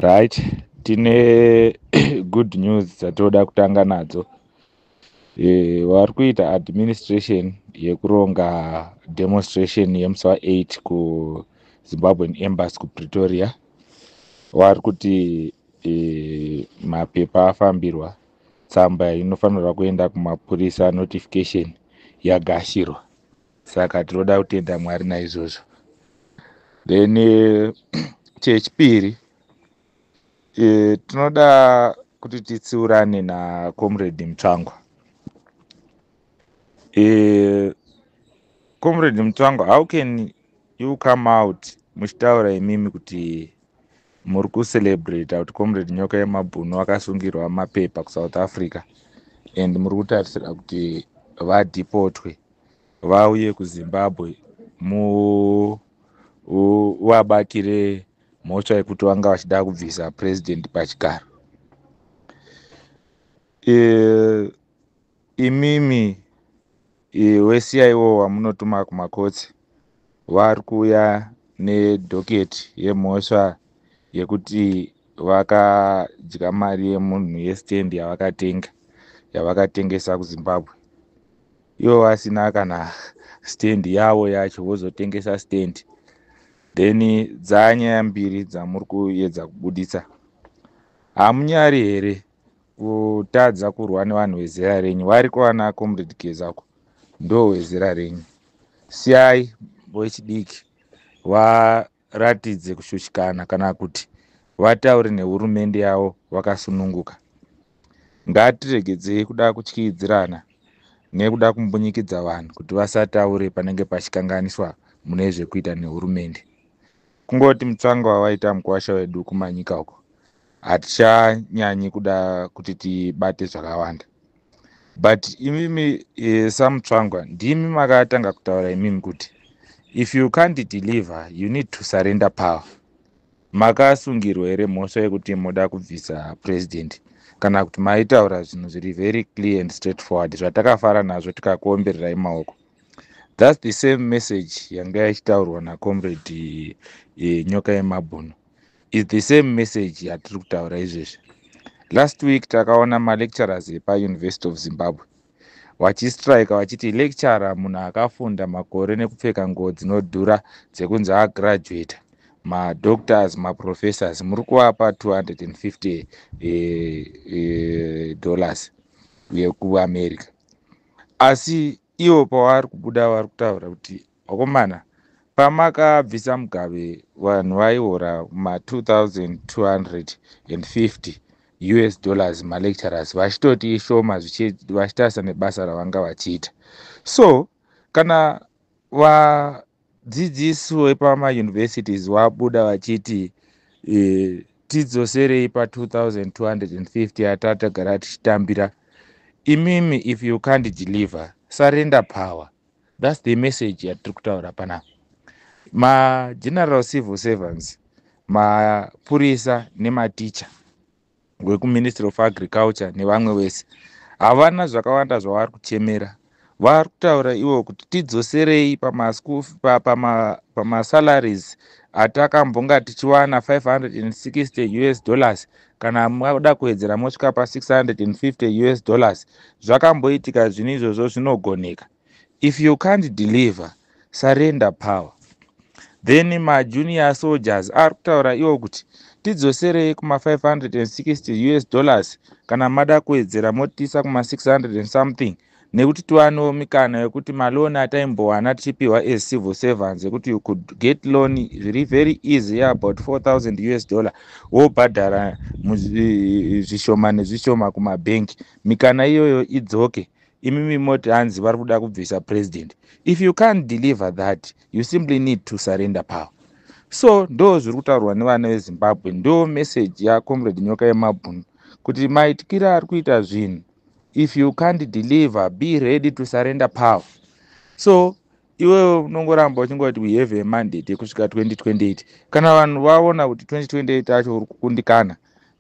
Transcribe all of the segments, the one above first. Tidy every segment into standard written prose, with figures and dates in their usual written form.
Right, tine good news dzatoda kutanga nadzo. Vari kuita administration yekuronga demonstration yemusi wa8 kuZimbabwean Embassy kuPretoria. Vari kuti mapepa afambirwa, tsamba inofanirwa kuenda kumapurisa, notification yagashirwa. Saka tinoda kutenda Mwari naizvozvo. Then chechipiri, tinoda kuti titsiurane naComrade Mutsvangwa. Comrade Mutsvangwa, how can you come out muchitaura imimi kuti muri kucelebrate kuti Comrade Nyoka Yemabhunu akasungirwa mapepa kuSouth Africa and muri kutarisira kuti vadhipotwe vauye kuZimbabwe vabatire mhosva yekuti vanga vachida kubvisa president pachigaro. Imimi weCIO wamunotuma kumakotsi vari kuuya nedhoketi yemhosva yekuti vakadya mari yemunhu yestendi yavakatengesa kuZimbabwe. Ivo vasina kana stendi yavo yacho, vozotengesa stendi. Then dzanyaya mbiri dzamuri kuedza kubudisa. Hamunyari here kutadza kurwa nevanhu vezera renyu? Vari kuvana Comrade Gezako ndo wezera renyu. Siyai vechidiki varatidze kushushikana kana kuti vataure nehurumende yavo vakasununguka. Ngatiregedzei kuda kutyidzirana nekuda kumbunyikidza vanhu kuti vasataure panenge pachikanganiswa mune zvekuita nehurumende. Kungoti Mutsvangwa waita mukwasha wedu kumanyika uko, hatichanyanyi kuda kuti tibate zvakawanda. But imimi saMutsvangwa ndimi makatanga kutaura imimi kuti if you can't deliver you need to surrender power. Makasungirwa here mhosva yekuti muda kubvisa president kana kuti maitaura zvinhu zviri very clear and straightforward zvatakafara nazvo tikakuombererai maoko? That's the same message yanga ichitaurwa naComrade Nyoka Yemabhunu. It's the same message yatiri kutaura izvezvi. Last week takaona malecturers epaUniversity of Zimbabwe vachistrike vachiti lecturer munhu akafunda makore nekupfeka nguo dzinodhura dzekunzi agraduate, madoctors, maprofessors, muri kuvapa $250 yekuAmerica. Asi ivo pavari kubuda vari kutaura kuti vakomana, pamakabvisa Mugabe vanhu vaihora $2,250 malecturers vachitoti ishoma vachitarisa nebasa ravanga vachiita. So kana vadzidzisi vepamauniversities vabuda vachiti tidzoserei pa$2,250 atatagara tichitambira, imimi if you can't deliver, surrender power. That's the message yatiri kutaura panapa. Ma-general civil servants, mapurisa nematicha wekuMinistry of Agriculture nevamwe vese havana zvakawanda zvavari kuchemera. Vari kutaura ivo kuti tidzoserei pamasalaries atakambonga tichiwana $560 kana mada kuwedzera mosvika pa$650. Zvakamboitika zvinhu izvozvo zvinogoneka. If you can't deliver, surrender power. Then majunior soldiers ari kutaura ivo kuti tidzoserei kuma$560 kana mada kuwedzera motisa kuma$600 and something, nekuti tiwanewo mikana yekuti maloni ataimbowana tichipiwa as civil servants yekuti you could get loan very very easy about $4,000 wobhadhara zvishoma nezvishoma kumabhengi. Mikana iyoyo idzoke. Imimi moti hanzi vari kuda kubvisa president. If you can't deliver that, you simply need to surrender power. So ndo zviri kutaurwa nevana veZimbabwe, ndo message yaComrade Nyoka Yemabhunu kuti maitikira ari kuita zvinhu, if you can't deliver, be ready to surrender power. So iwewe unongoramba uchingoti we have a mandate yekusvika 2028. Kana vanhu vaona kuti 2028 acho uri kukundikana,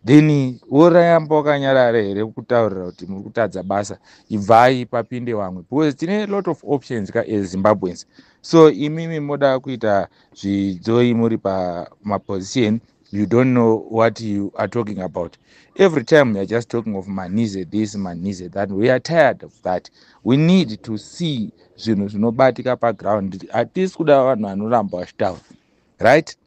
then worayamba wakanyarara here kutaurira kuti muri kutadza basa, ibvai papinde vamwe, because tine lot of options as Zimbabweans. So imimi moda kuita zvidzoi muri pamaposition you don't know what you are talking about. Every time you're just talking of Manize this, Manize that. We are tired of that. We need to see zvinhu zvinobatika paground. Hatisi kuda vanhu vanoramba vachitaura, right?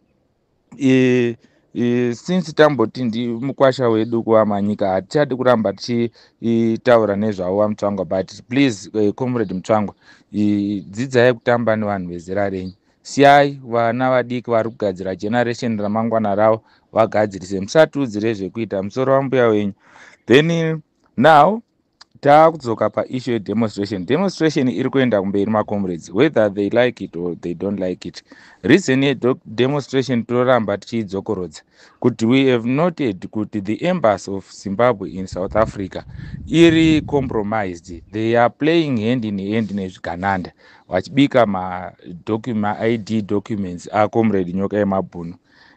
Since tamboti mukwasha wedu kuwamanyika hatichadi kuramba tichitaura nezvavo vamutsvangwa, but please comrade mutsvangwa, dzidzai kutamba nevanhu vezera renyu. Siyai vana vadiki vari kugadzira generation ramangwana ravo vagadzirise, musatiudzire zvekuita musoro wambuya wenyu. Then now taakudzoka paissue yedemonstration iri kuenda kumberi macomrades, whether they like it or they don't like it. Reason yedemonstration toramba tichidzokorodza kuti we have noted kuti the embassy of Zimbabwe in South Africa iri compromised. They are playing hand in hand nezvigananda vachibika ma-ID documents acomrade Nyoka Yemabhunu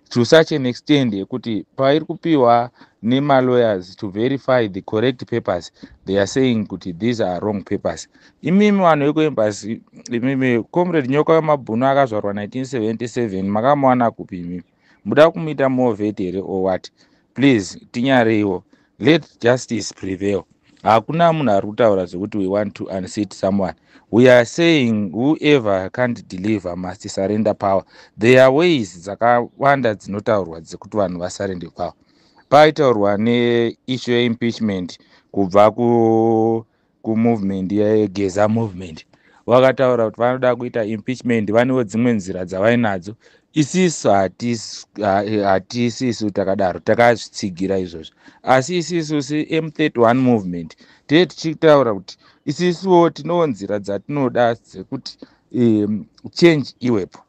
to such an extent yekuti pairi kupiwa nema-lawyers to verify the correct papers, they are saying kuti these are wrong papers. Imimi vanhu vekuembasi, imimi comrade Nyoka Yemabhunu akazvarwa 1977, makamuwana kupi imimi? Muda kumuita movete here or what? Please tinyareiwo, let justice prevail. Hakuna munhu ari kutaura zvekuti we want to unseat someone. We are saying whoever can't deliver must surrender power. There are ways dzakawanda dzinotaurwa dzekuti vanhu vasarende power. Paitaurwa neissue yeimpeachment kubva kumovement yeGeza movement, vakataura kuti vanoda kuita impeachment, vanewo dzimwe nzira dzavainadzo. Isisu hatisisu takadaro, takazvitsigira izvozvo. Asi isisu M31 movement tee tichitaura kuti isisuwo tinowo nzira dzatinoda dzekuti change iwepo.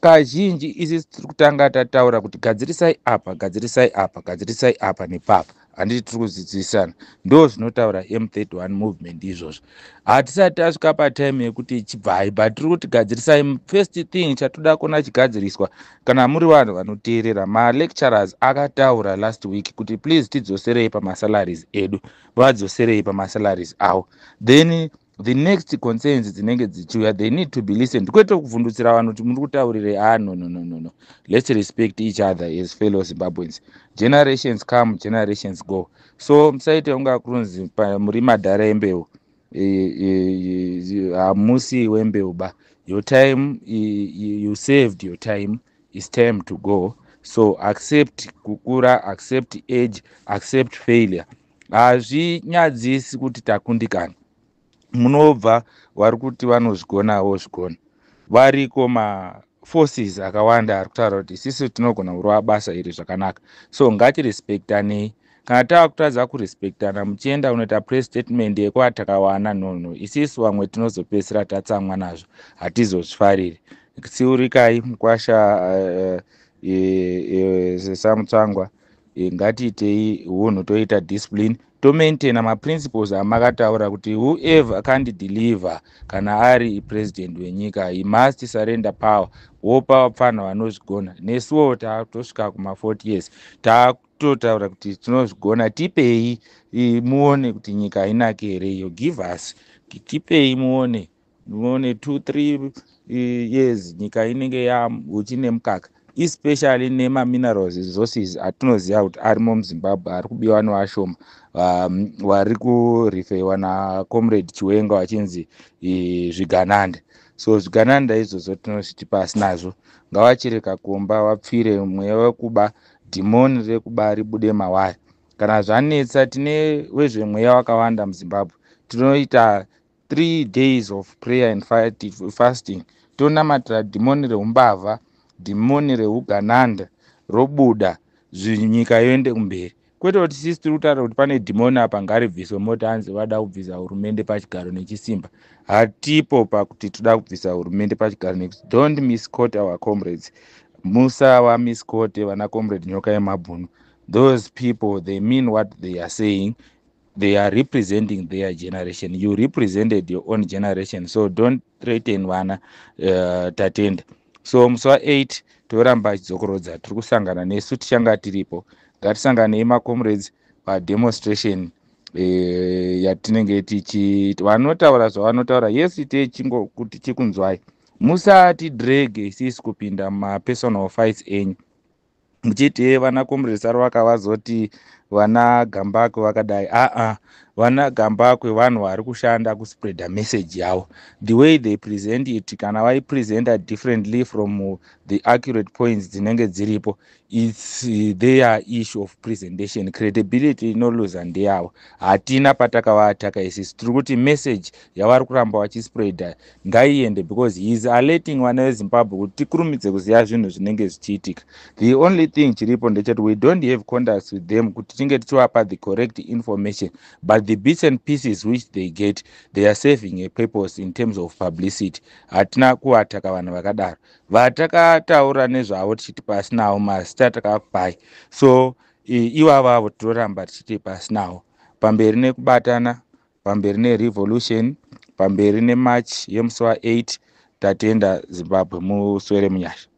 Kazhinji isisi tiri kutanga tataura kuti gadzirisai apa, gadzirisai apa, gadzirisai apa nepapa. Handiti tiri kudzidzisana. Ndo zvinotaura M31 movement izvozvo. Hatisati tasvika patime yekuti chibvai, but tiri kuti gadzirisai. First thing chatoda kuona chigadziriswa, kana muri vanhu vanoteerera, ma-lecturers akataura last week kuti please tidzoserei pamasalaries edu, vadzoserei pamasalaries avo. Then the next concerns dzinenge dzichiuya, they need to be listened. Kwete kuvhundutsira vanhu kuti muri kutaurire no. Let's respect each other as fellow Zimbabweans. Generations come, generations go. So musaite unga kunzi muri madhara embeu, hamusi wembeu ba. Your time, you saved your time, it's time to go. So accept kukura, accept age, accept failure. Hazvinyadzisi kuti takundikana. Munobva vari kuti vanozvigona vozvigona. Variko ma-forces akawanda ari kutaura kuti sisi tinogona kurova basa iri zvakanaka. So ngatirespektanei. Kana taakutadza kurespektana, muchienda unoita press statement yekuti takawana no. Isisi vamwe tinozopedzisira tatsamwa nazvo, hatizozvifariri. Tsiurikai mukwasha sesamutsvangwa, ngatiitei hunhu toita discipline, to maintain ma-principles amakataura kuti whoever can't deliver kana ari president wenyika, he must surrender power. Wopa vapfana vanozvigona. Nesuwo taakutosvika kuma-40 years, taakutotaura kuti tinozvigona. Tipei muone kuti nyika inake here. You give us, tipei muone 2-3 years nyika inenge yahuchine mukaka, especially nema-minerals resources atinoziva kuti arimo muZimbabwe ari kubiwa nevashoma, vari kurifeiwa nacomrade Chiwenga wachinzi zvigananda. So zvigananda izvozvo tinozviti pasi nazvo. Ngavachireka kuomba vapfire, mweya wekuba, dhimoni rekuba ribude mawari. Kana zvanetsa, tine wezvemweya wakawanda muZimbabwe. Tinoita 3 days of prayer and fasting. Tonamatira dhimoni reumbavha, dhimoni reugananda robuda, nyika yoende kumberi. Kwete kuti sisi tiri kutaura kuti pane dhimoni apa ngaribviswe moti hanzi vada kubvisa hurumende pachigaro nechisimba. Hatipo pakuti toda kubvisa hurumende pachigaro nechisimba. Don't misquote our comrades. Musava misquote vana comrade Nyoka Yemabhunu. Those people, they mean what they are saying. They are representing their generation. You represented your own generation, so don't threaten vana tatenda. So musi wa8 toramba chidzokorodza, tiri kusangana nesu tichanga tiripo. Ngatisanganei macomrades pademonstration yatinenge vanotaura zvavanotaura. Yes, kuti chikunzwai. Musati drag isisi kupinda ma-personal fights enyu. muchiti vana komresaro vakavazoti vana Gambakwe vakadai vana Gambakwe vanhu vari kushanda kuspreada message yavo. The way they present it, kana vaipresenta differently from the accurate points dzinenge dziripo, it's their issue of presentation. Credibility inoluza ndeyavo. Hatina patakavaataka isisi, tiri kuti message yavari kuramba vachispreada ngaiende, because he is alerting vana veZimbabwe kuti tikurumidze kuziva zvinhu zvinenge zvichiitika. The only thing chiripo ndecheti we don't have contacts with them kuti tinge tichivapa the correct information, but the bits and pieces which they get, they are serving a purpose in terms of publicity. Hatina kuvataka vanhu vakadaro. Vatakataura nezvavo tichiti pasinawo mazita takapai, so ivavavo tinoramba tichiti pasinawo. Pamberi nekubatana, pamberi nerevolution, pamberi nemarch yemusi wa8 tatenda Zimbabwe muswere munyasha.